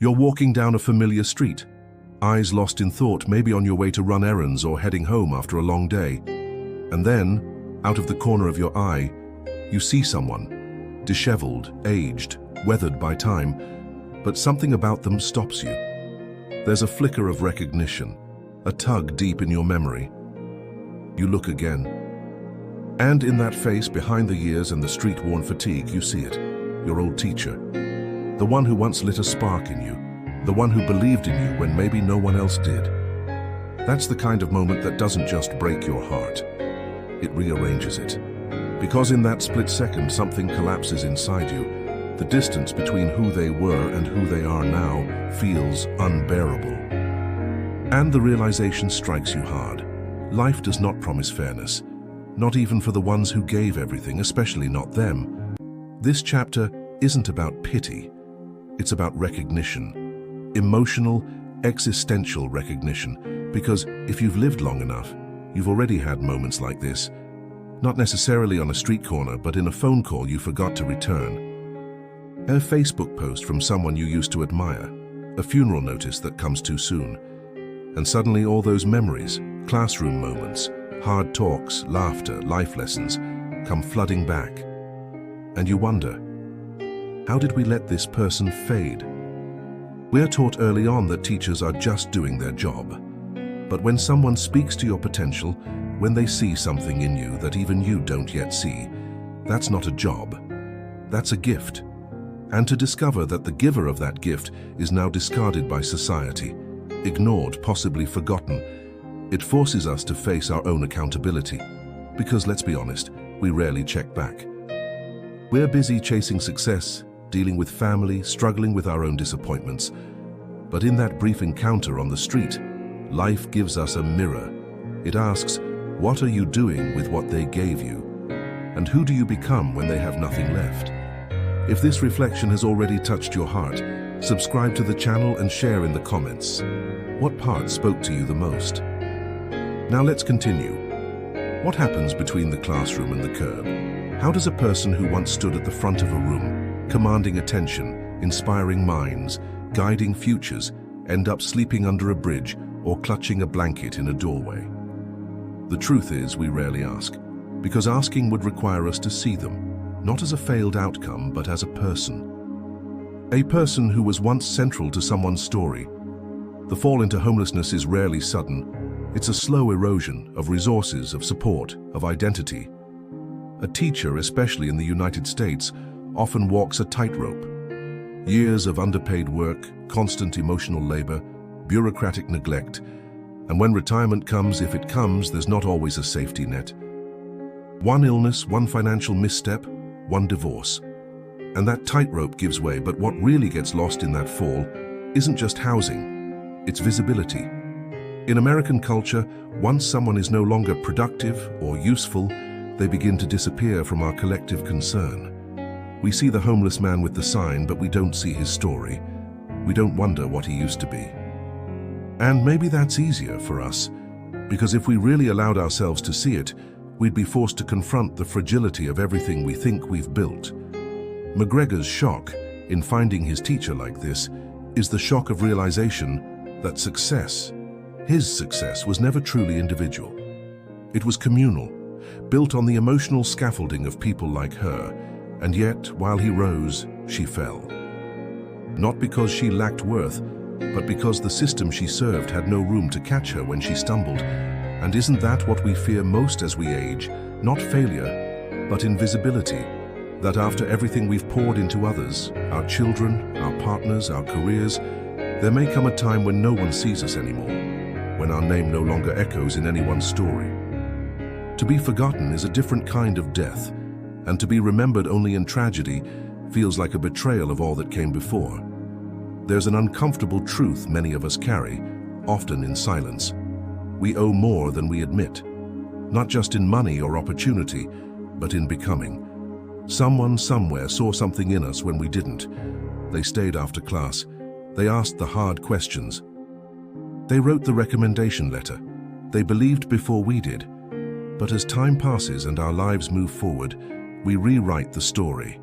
You're walking down a familiar street, eyes lost in thought, maybe on your way to run errands or heading home after a long day. And then, out of the corner of your eye, you see someone, disheveled, aged, weathered by time, but something about them stops you. There's a flicker of recognition, a tug deep in your memory. You look again. And in that face, behind the years and the street-worn fatigue, you see it, your old teacher. The one who once lit a spark in you, the one who believed in you when maybe no one else did. That's the kind of moment that doesn't just break your heart, it rearranges it. Because in that split second, something collapses inside you. The distance between who they were and who they are now feels unbearable. And the realization strikes you hard. Life does not promise fairness, not even for the ones who gave everything, especially not them. This chapter isn't about pity, it's about recognition. Emotional, existential recognition. Because if you've lived long enough, you've already had moments like this. Not necessarily on a street corner, but in a phone call you forgot to return. A Facebook post from someone you used to admire. A funeral notice that comes too soon. And suddenly all those memories, classroom moments, hard talks, laughter, life lessons, come flooding back. And you wonder, how did we let this person fade? We're taught early on that teachers are just doing their job. But when someone speaks to your potential, when they see something in you that even you don't yet see, that's not a job. That's a gift. And to discover that the giver of that gift is now discarded by society, ignored, possibly forgotten, it forces us to face our own accountability. Because let's be honest, we rarely check back. We're busy chasing success, dealing with family, struggling with our own disappointments. But in that brief encounter on the street, life gives us a mirror. It asks, what are you doing with what they gave you? And who do you become when they have nothing left? If this reflection has already touched your heart, subscribe to the channel and share in the comments. What part spoke to you the most? Now let's continue. What happens between the classroom and the curb? How does a person who once stood at the front of a room, commanding attention, inspiring minds, guiding futures, end up sleeping under a bridge or clutching a blanket in a doorway? The truth is, we rarely ask, because asking would require us to see them, not as a failed outcome, but as a person. A person who was once central to someone's story. The fall into homelessness is rarely sudden. It's a slow erosion of resources, of support, of identity. A teacher, especially in the United States, often walks a tightrope. Years of underpaid work, constant emotional labor, bureaucratic neglect, and when retirement comes, if it comes, there's not always a safety net. One illness, one financial misstep, one divorce. And that tightrope gives way, but what really gets lost in that fall isn't just housing, it's visibility. In American culture, once someone is no longer productive or useful, they begin to disappear from our collective concern. We see the homeless man with the sign, but we don't see his story. We don't wonder what he used to be. And maybe that's easier for us, because if we really allowed ourselves to see it, we'd be forced to confront the fragility of everything we think we've built. Mcgregor's shock in finding his teacher like this is the shock of realization that his success was never truly individual. It was communal, built on the emotional scaffolding of people like her, and yet, while he rose, she fell. Not because she lacked worth, but because the system she served had no room to catch her when she stumbled. And isn't that what we fear most as we age? Not failure, but invisibility. That after everything we've poured into others, our children, our partners, our careers, there may come a time when no one sees us anymore, when our name no longer echoes in anyone's story. To be forgotten is a different kind of death, and to be remembered only in tragedy feels like a betrayal of all that came before. There's an uncomfortable truth many of us carry, often in silence. We owe more than we admit, not just in money or opportunity, but in becoming. Someone somewhere saw something in us when we didn't. They stayed after class. They asked the hard questions. They wrote the recommendation letter. They believed before we did. But as time passes and our lives move forward, we rewrite the story.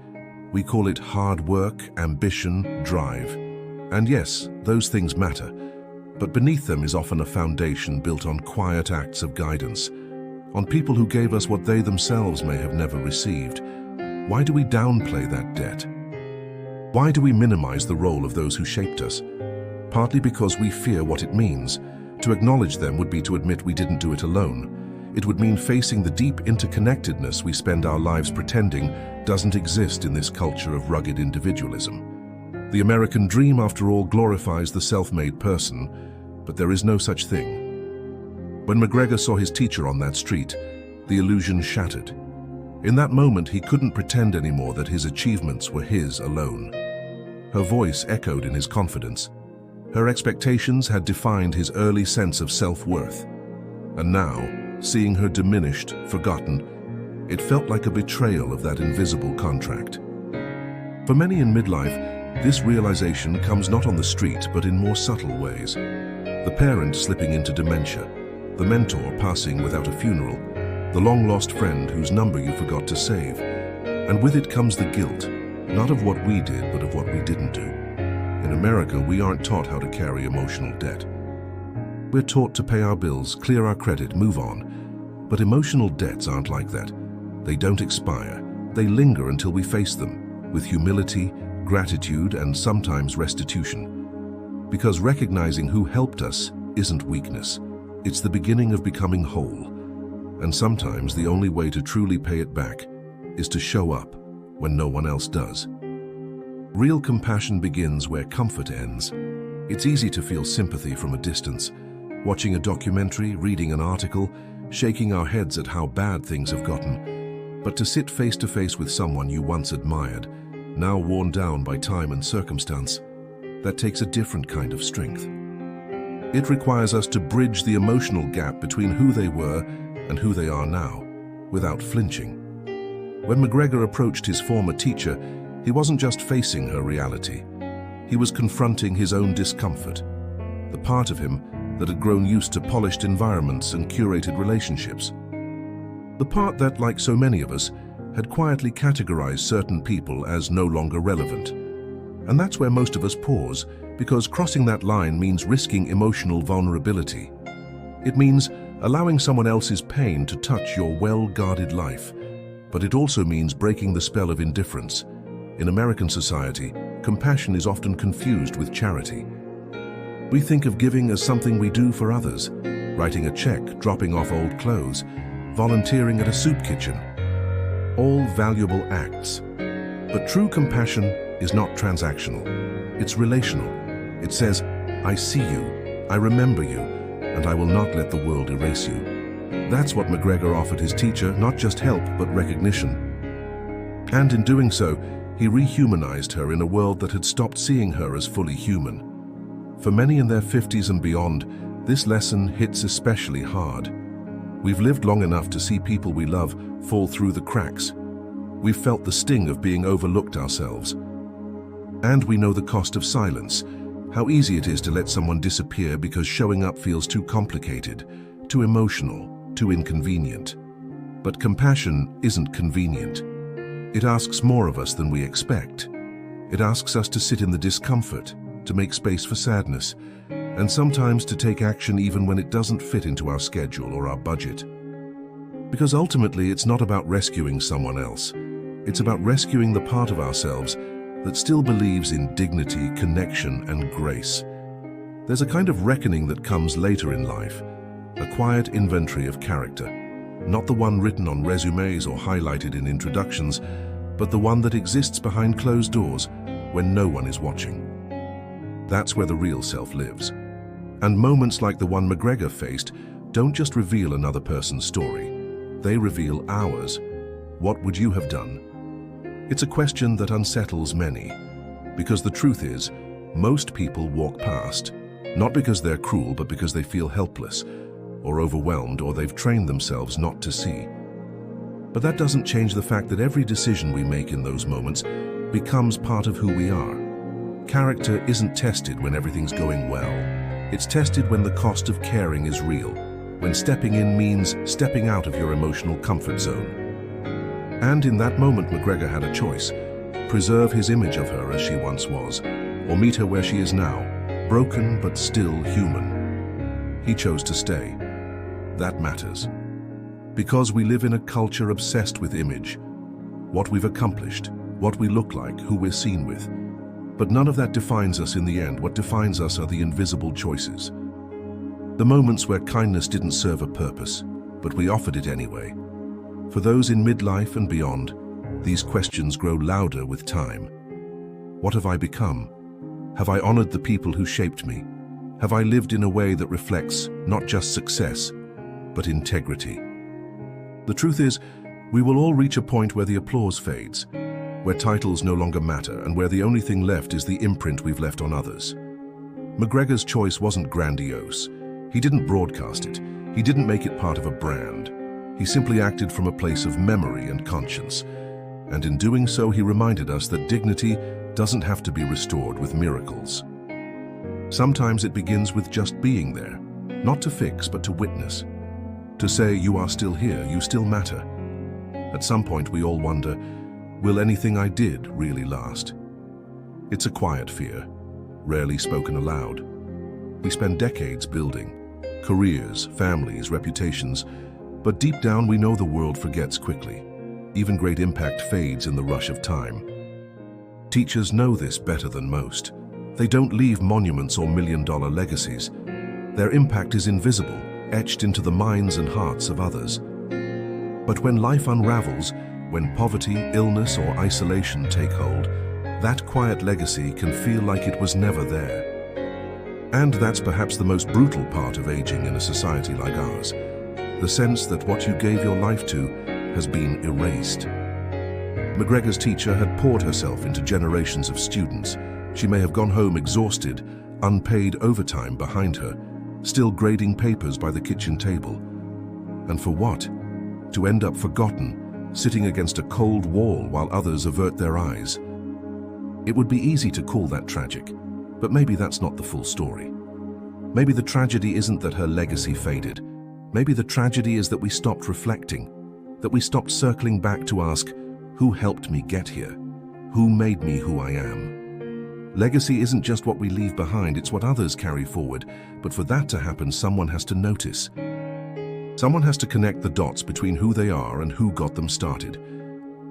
We call it hard work, ambition, drive. And yes, those things matter, but beneath them is often a foundation built on quiet acts of guidance, on people who gave us what they themselves may have never received. Why do we downplay that debt? Why do we minimize the role of those who shaped us? Partly because we fear what it means. To acknowledge them would be to admit we didn't do it alone. It would mean facing the deep interconnectedness we spend our lives pretending doesn't exist in this culture of rugged individualism. The American dream, after all, glorifies the self-made person, but there is no such thing. When Mcgregor saw his teacher on that street, the illusion shattered. In that moment, he couldn't pretend anymore that his achievements were his alone. Her voice echoed in his confidence. Her expectations had defined his early sense of self-worth. And now, seeing her diminished, forgotten, it felt like a betrayal of that invisible contract. For many in midlife, this realization comes not on the street, but in more subtle ways. The parent slipping into dementia, the mentor passing without a funeral, the long-lost friend whose number you forgot to save. And with it comes the guilt, not of what we did, but of what we didn't do. In America, we aren't taught how to carry emotional debt. We're taught to pay our bills, clear our credit, move on. But emotional debts aren't like that. They don't expire. They linger until we face them, with humility, gratitude, and sometimes restitution. Because recognizing who helped us isn't weakness. It's the beginning of becoming whole. And sometimes the only way to truly pay it back is to show up when no one else does. Real compassion begins where comfort ends. It's easy to feel sympathy from a distance, watching a documentary, reading an article, shaking our heads at how bad things have gotten. But to sit face to face with someone you once admired, now worn down by time and circumstance, that takes a different kind of strength. It requires us to bridge the emotional gap between who they were and who they are now, without flinching. When Mcgregor approached his former teacher, he wasn't just facing her reality. He was confronting his own discomfort, the part of him that had grown used to polished environments and curated relationships. The part that, like so many of us, had quietly categorized certain people as no longer relevant. And that's where most of us pause, because crossing that line means risking emotional vulnerability. It means allowing someone else's pain to touch your well-guarded life. But it also means breaking the spell of indifference. In American society, compassion is often confused with charity. We think of giving as something we do for others, writing a check, dropping off old clothes, volunteering at a soup kitchen. All valuable acts. But true compassion is not transactional. It's relational. It says, I see you, I remember you, and I will not let the world erase you. That's what Mcgregor offered his teacher, not just help, but recognition. And in doing so, he rehumanized her in a world that had stopped seeing her as fully human. For many in their 50s and beyond, this lesson hits especially hard. We've lived long enough to see people we love fall through the cracks. We've felt the sting of being overlooked ourselves. And we know the cost of silence, how easy it is to let someone disappear because showing up feels too complicated, too emotional, too inconvenient. But compassion isn't convenient. It asks more of us than we expect. It asks us to sit in the discomfort, to make space for sadness, and sometimes to take action even when it doesn't fit into our schedule or our budget. Because ultimately, it's not about rescuing someone else. It's about rescuing the part of ourselves that still believes in dignity, connection, and grace. There's a kind of reckoning that comes later in life, a quiet inventory of character. Not the one written on resumes or highlighted in introductions, but the one that exists behind closed doors when no one is watching. That's where the real self lives. And moments like the one Mcgregor faced don't just reveal another person's story. They reveal ours. What would you have done? It's a question that unsettles many, because the truth is, most people walk past, not because they're cruel, but because they feel helpless, or overwhelmed, or they've trained themselves not to see. But that doesn't change the fact that every decision we make in those moments becomes part of who we are. Character isn't tested when everything's going well. It's tested when the cost of caring is real, when stepping in means stepping out of your emotional comfort zone. And in that moment, Mcgregor had a choice: preserve his image of her as she once was, or meet her where she is now, broken but still human. He chose to stay. That matters. Because we live in a culture obsessed with image, what we've accomplished, what we look like, who we're seen with. But none of that defines us in the end. What defines us are the invisible choices. The moments where kindness didn't serve a purpose, but we offered it anyway. For those in midlife and beyond, these questions grow louder with time. What have I become? Have I honored the people who shaped me? Have I lived in a way that reflects not just success, but integrity? The truth is, we will all reach a point where the applause fades, where titles no longer matter, and where the only thing left is the imprint we've left on others. Mcgregor's choice wasn't grandiose. He didn't broadcast it. He didn't make it part of a brand. He simply acted from a place of memory and conscience. And in doing so, he reminded us that dignity doesn't have to be restored with miracles. Sometimes it begins with just being there, not to fix, but to witness. To say, you are still here, you still matter. At some point, we all wonder, will anything I did really last? It's a quiet fear, rarely spoken aloud. We spend decades building careers, families, reputations, but deep down we know the world forgets quickly. Even great impact fades in the rush of time. Teachers know this better than most. They don't leave monuments or million-dollar legacies. Their impact is invisible, etched into the minds and hearts of others. But when life unravels, when poverty, illness, or isolation take hold, that quiet legacy can feel like it was never there. And that's perhaps the most brutal part of aging in a society like ours. The sense that what you gave your life to has been erased. Mcgregor's teacher had poured herself into generations of students. She may have gone home exhausted, unpaid overtime behind her, still grading papers by the kitchen table. And for what? To end up forgotten, sitting against a cold wall while others avert their eyes. It would be easy to call that tragic, but maybe that's not the full story. Maybe the tragedy isn't that her legacy faded. Maybe the tragedy is that we stopped reflecting, that we stopped circling back to ask, who helped me get here? Who made me who I am? Legacy isn't just what we leave behind, it's what others carry forward. But for that to happen, someone has to notice. Someone has to connect the dots between who they are and who got them started.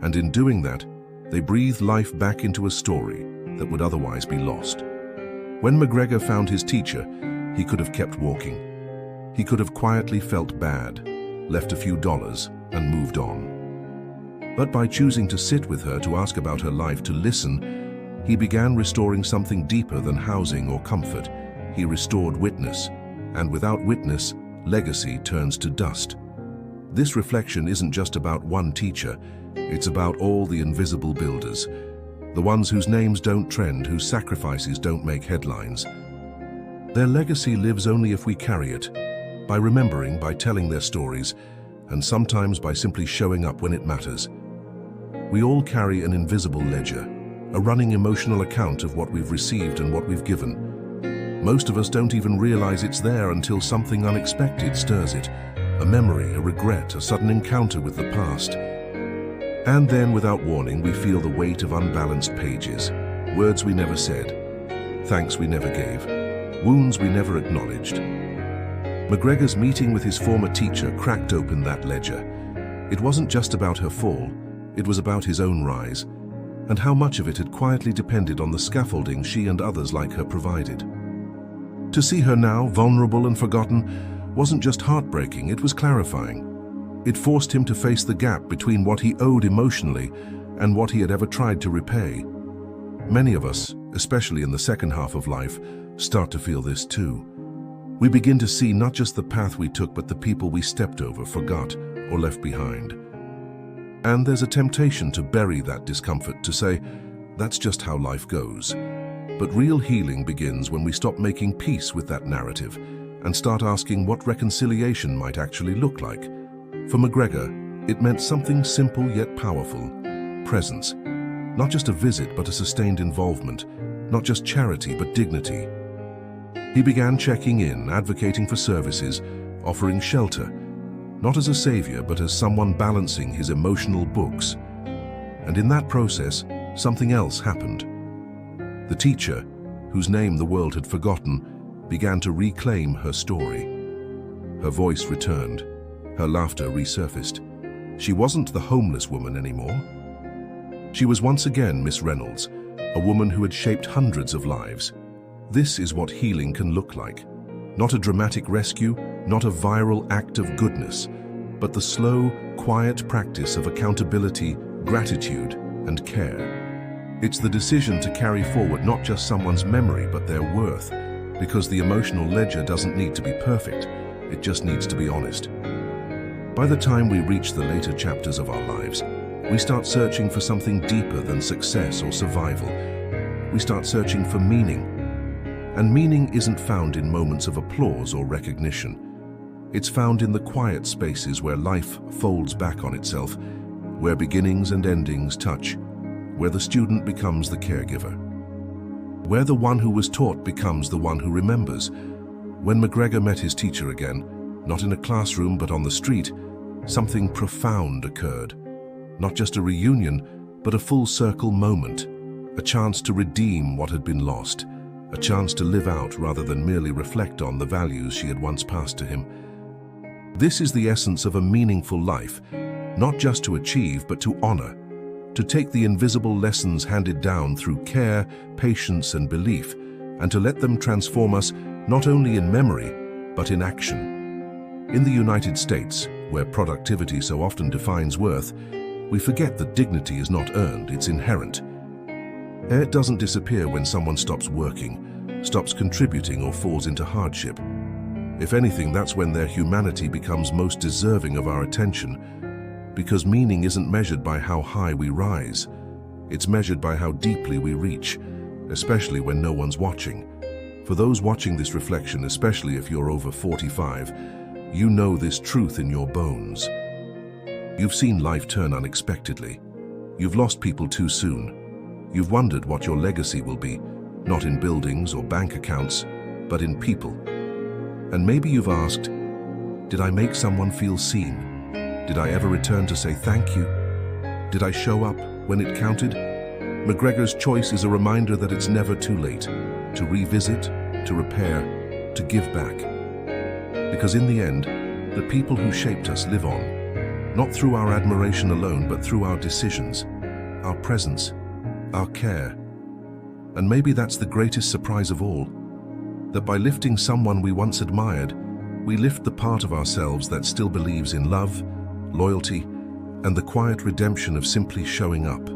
And in doing that, they breathe life back into a story that would otherwise be lost. When Mcgregor found his teacher, he could have kept walking. He could have quietly felt bad, left a few dollars, and moved on. But by choosing to sit with her, to ask about her life, to listen, he began restoring something deeper than housing or comfort. He restored witness, and without witness, legacy turns to dust. This reflection isn't just about one teacher, it's about all the invisible builders, the ones whose names don't trend, whose sacrifices don't make headlines. Their legacy lives only if we carry it, by remembering, by telling their stories, and sometimes by simply showing up when it matters. We all carry an invisible ledger, a running emotional account of what we've received and what we've given. Most of us don't even realize it's there until something unexpected stirs it, a memory, a regret, a sudden encounter with the past. And then, without warning, we feel the weight of unbalanced pages, words we never said, thanks we never gave, wounds we never acknowledged. Mcgregor's meeting with his former teacher cracked open that ledger. It wasn't just about her fall, it was about his own rise, and how much of it had quietly depended on the scaffolding she and others like her provided. To see her now, vulnerable and forgotten, wasn't just heartbreaking, it was clarifying. It forced him to face the gap between what he owed emotionally and what he had ever tried to repay. Many of us, especially in the second half of life, start to feel this too. We begin to see not just the path we took, but the people we stepped over, forgot, or left behind. And there's a temptation to bury that discomfort, to say, that's just how life goes. But real healing begins when we stop making peace with that narrative and start asking what reconciliation might actually look like. For Mcgregor, it meant something simple yet powerful: presence. Not just a visit, but a sustained involvement. Not just charity, but dignity. He began checking in, advocating for services, offering shelter, not as a savior, but as someone balancing his emotional books. And in that process, something else happened. The teacher, whose name the world had forgotten, began to reclaim her story. Her voice returned. Her laughter resurfaced. She wasn't the homeless woman anymore. She was once again Miss Reynolds, a woman who had shaped hundreds of lives. This is what healing can look like. Not a dramatic rescue, not a viral act of goodness, but the slow, quiet practice of accountability, gratitude, and care. It's the decision to carry forward not just someone's memory, but their worth, because the emotional ledger doesn't need to be perfect, it just needs to be honest. By the time we reach the later chapters of our lives, we start searching for something deeper than success or survival. We start searching for meaning. And meaning isn't found in moments of applause or recognition. It's found in the quiet spaces where life folds back on itself, where beginnings and endings touch, where the student becomes the caregiver, where the one who was taught becomes the one who remembers. When Mcgregor met his teacher again, not in a classroom but on the street, something profound occurred. Not just a reunion, but a full circle moment, a chance to redeem what had been lost, a chance to live out rather than merely reflect on the values she had once passed to him. This is the essence of a meaningful life, not just to achieve but to honor, to take the invisible lessons handed down through care, patience, and belief, and to let them transform us not only in memory, but in action. In the United States, where productivity so often defines worth, we forget that dignity is not earned, it's inherent. It doesn't disappear when someone stops working, stops contributing, or falls into hardship. If anything, that's when their humanity becomes most deserving of our attention, because meaning isn't measured by how high we rise. It's measured by how deeply we reach, especially when no one's watching. For those watching this reflection, especially if you're over 45, you know this truth in your bones. You've seen life turn unexpectedly. You've lost people too soon. You've wondered what your legacy will be, not in buildings or bank accounts, but in people. And maybe you've asked, did I make someone feel seen? Did I ever return to say thank you? Did I show up when it counted? Mcgregor's choice is a reminder that it's never too late to revisit, to repair, to give back. Because in the end, the people who shaped us live on, not through our admiration alone, but through our decisions, our presence, our care. And maybe that's the greatest surprise of all, that by lifting someone we once admired, we lift the part of ourselves that still believes in love, loyalty, and the quiet redemption of simply showing up.